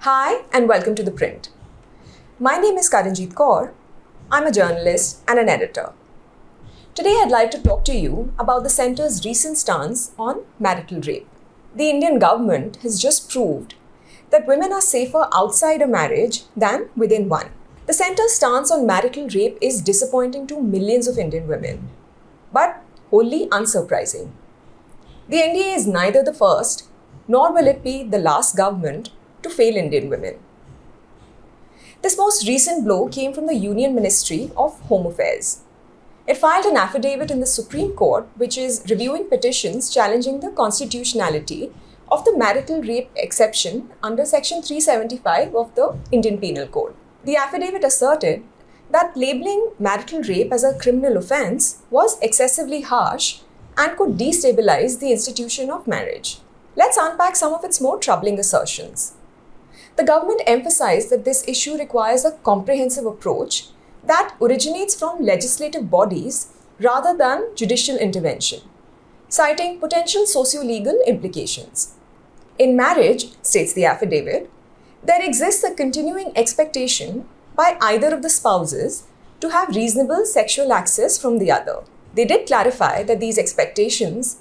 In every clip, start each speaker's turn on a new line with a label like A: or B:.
A: Hi and welcome to ThePrint. My name is Karanjeet Kaur. I'm a journalist and an editor. Today I'd like to talk to you about the Centre's recent stance on marital rape. The Indian government has just proved that women are safer outside a marriage than within one. The Centre's stance on marital rape is disappointing to millions of Indian women, but wholly unsurprising. The NDA is neither the first nor will it be the last government to fail Indian women. This most recent blow came from the Union Ministry of Home Affairs. It filed an affidavit in the Supreme Court which is reviewing petitions challenging the constitutionality of the marital rape exception under Section 375 of the Indian Penal Code. The affidavit asserted that labeling marital rape as a criminal offence was excessively harsh and could destabilise the institution of marriage. Let's unpack some of its more troubling assertions. The government emphasized that this issue requires a comprehensive approach that originates from legislative bodies rather than judicial intervention, citing potential socio-legal implications. In marriage, states the affidavit, there exists a continuing expectation by either of the spouses to have reasonable sexual access from the other. They did clarify that these expectations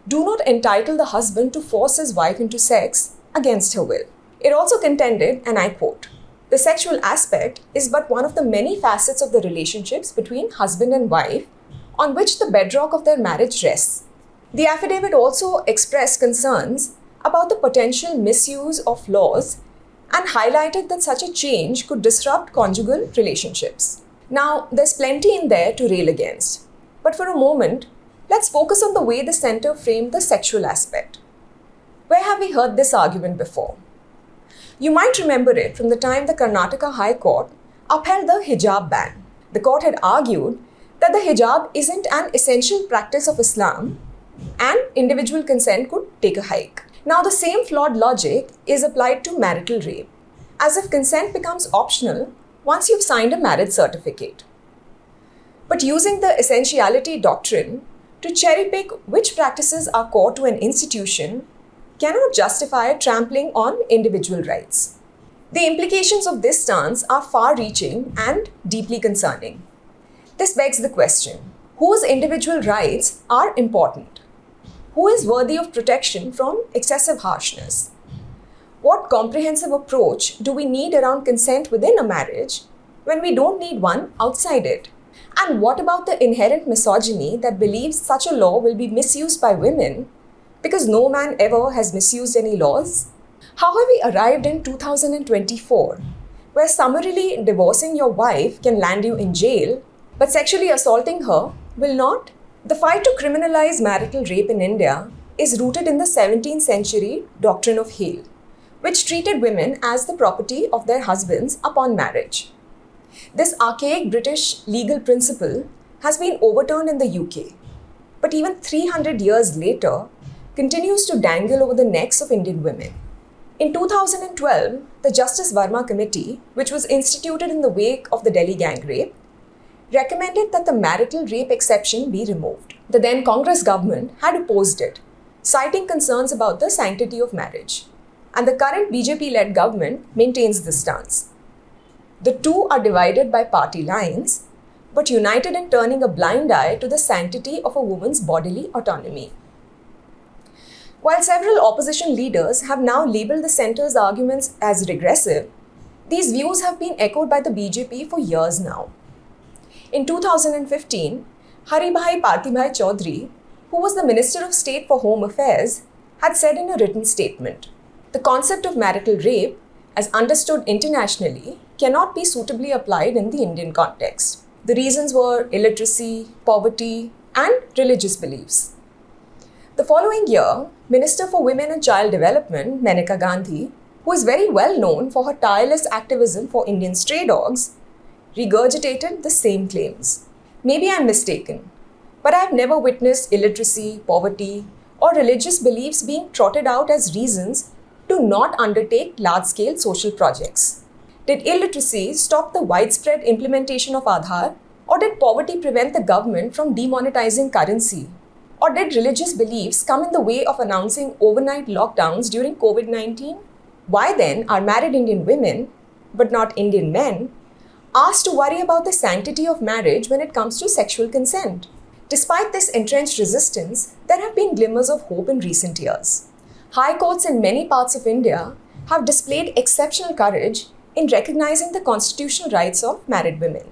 A: do not entitle the husband to force his wife into sex against her will. It also contended, and I quote, "The sexual aspect is but one of the many facets of the relationships between husband and wife on which the bedrock of their marriage rests." The affidavit also expressed concerns about the potential misuse of laws and highlighted that such a change could disrupt conjugal relationships. Now, there's plenty in there to rail against, but for a moment, let's focus on the way the Centre framed the sexual aspect. Where have we heard this argument before? You might remember it from the time the Karnataka High Court upheld the hijab ban. The court had argued that the hijab isn't an essential practice of Islam and individual consent could take a hike. Now, the same flawed logic is applied to marital rape, as if consent becomes optional once you've signed a marriage certificate. But using the essentiality doctrine to cherry-pick which practices are core to an institution cannot justify trampling on individual rights. The implications of this stance are far-reaching and deeply concerning. This begs the question, whose individual rights are important? Who is worthy of protection from excessive harshness? What comprehensive approach do we need around consent within a marriage when we don't need one outside it? And what about the inherent misogyny that believes such a law will be misused by women because no man ever has misused any laws? How have we arrived in 2024, where summarily divorcing your wife can land you in jail, but sexually assaulting her will not? The fight to criminalize marital rape in India is rooted in the 17th century doctrine of Hale, which treated women as the property of their husbands upon marriage. This archaic British legal principle has been overturned in the UK, but even 300 years later, continues to dangle over the necks of Indian women. In 2012, the Justice Verma Committee, which was instituted in the wake of the Delhi gang rape, recommended that the marital rape exception be removed. The then Congress government had opposed it, citing concerns about the sanctity of marriage. And the current BJP-led government maintains this stance. The two are divided by party lines, but united in turning a blind eye to the sanctity of a woman's bodily autonomy. While several opposition leaders have now labelled the Centre's arguments as regressive, these views have been echoed by the BJP for years now. In 2015, Haribhai Partibhai Chaudhary, who was the Minister of State for Home Affairs, had said in a written statement, "The concept of marital rape, as understood internationally, cannot be suitably applied in the Indian context." The reasons were illiteracy, poverty, and religious beliefs. The following year, Minister for Women and Child Development, Maneka Gandhi, who is very well known for her tireless activism for Indian stray dogs, regurgitated the same claims. Maybe I'm mistaken, but I've never witnessed illiteracy, poverty, or religious beliefs being trotted out as reasons to not undertake large-scale social projects. Did illiteracy stop the widespread implementation of Aadhaar, or did poverty prevent the government from demonetizing currency? Or did religious beliefs come in the way of announcing overnight lockdowns during COVID-19? Why then are married Indian women, but not Indian men, asked to worry about the sanctity of marriage when it comes to sexual consent? Despite this entrenched resistance, there have been glimmers of hope in recent years. High courts in many parts of India have displayed exceptional courage in recognizing the constitutional rights of married women.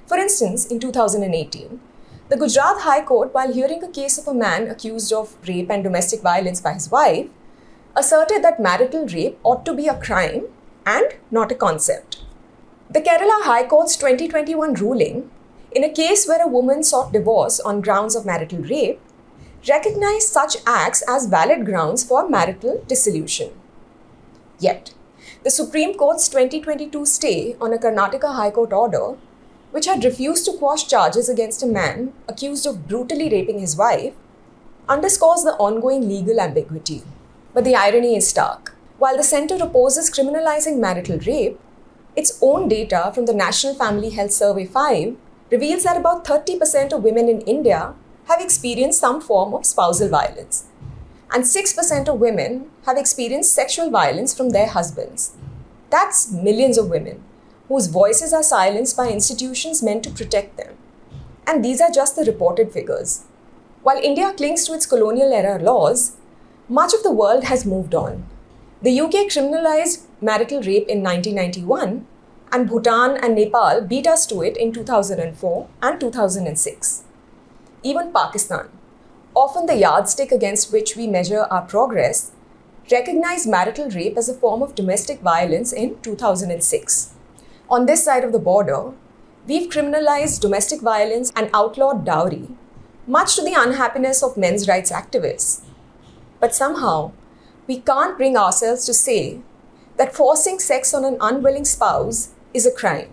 A: For instance, in 2018, the Gujarat High Court, while hearing a case of a man accused of rape and domestic violence by his wife, asserted that marital rape ought to be a crime and not a concept. The Kerala High Court's 2021 ruling, in a case where a woman sought divorce on grounds of marital rape, recognized such acts as valid grounds for marital dissolution. Yet, the Supreme Court's 2022 stay on a Karnataka High Court order, which had refused to quash charges against a man accused of brutally raping his wife, underscores the ongoing legal ambiguity. But the irony is stark. While the centre opposes criminalising marital rape, its own data from the National Family Health Survey 5 reveals that about 30% of women in India have experienced some form of spousal violence, and 6% of women have experienced sexual violence from their husbands. That's millions of women whose voices are silenced by institutions meant to protect them. And these are just the reported figures. While India clings to its colonial-era laws, much of the world has moved on. The UK criminalised marital rape in 1991, and Bhutan and Nepal beat us to it in 2004 and 2006. Even Pakistan, often the yardstick against which we measure our progress, recognized marital rape as a form of domestic violence in 2006. On this side of the border, we've criminalized domestic violence and outlawed dowry, much to the unhappiness of men's rights activists. But somehow, we can't bring ourselves to say that forcing sex on an unwilling spouse is a crime.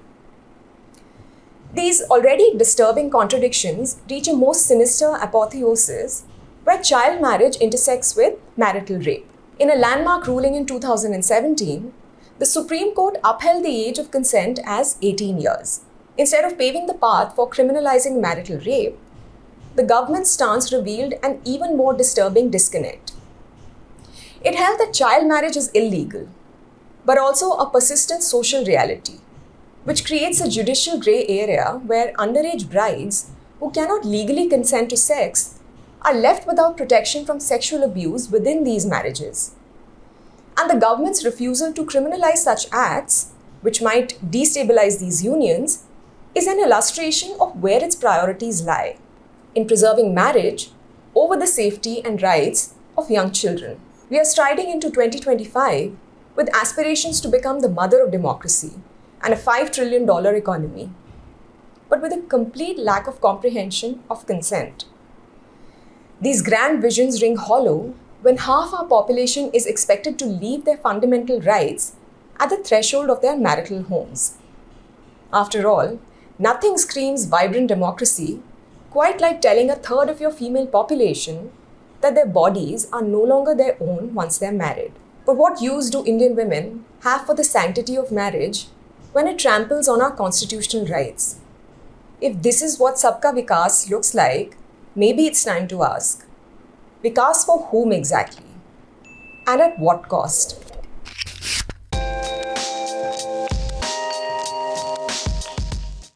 A: These already disturbing contradictions reach a most sinister apotheosis where child marriage intersects with marital rape. In a landmark ruling in 2017, the Supreme Court upheld the age of consent as 18 years. Instead of paving the path for criminalizing marital rape, the government's stance revealed an even more disturbing disconnect. It held that child marriage is illegal, but also a persistent social reality, which creates a judicial grey area where underage brides who cannot legally consent to sex are left without protection from sexual abuse within these marriages. And the government's refusal to criminalize such acts, which might destabilize these unions, is an illustration of where its priorities lie, in preserving marriage over the safety and rights of young children. We are striding into 2025 with aspirations to become the mother of democracy and a $5 trillion economy, but with a complete lack of comprehension of consent. These grand visions ring hollow when half our population is expected to leave their fundamental rights at the threshold of their marital homes. After all, nothing screams vibrant democracy quite like telling a third of your female population that their bodies are no longer their own once they're married. But what use do Indian women have for the sanctity of marriage when it tramples on our constitutional rights? If this is what Sabka Vikas looks like, maybe it's time to ask, Vikas for whom exactly? And at what cost?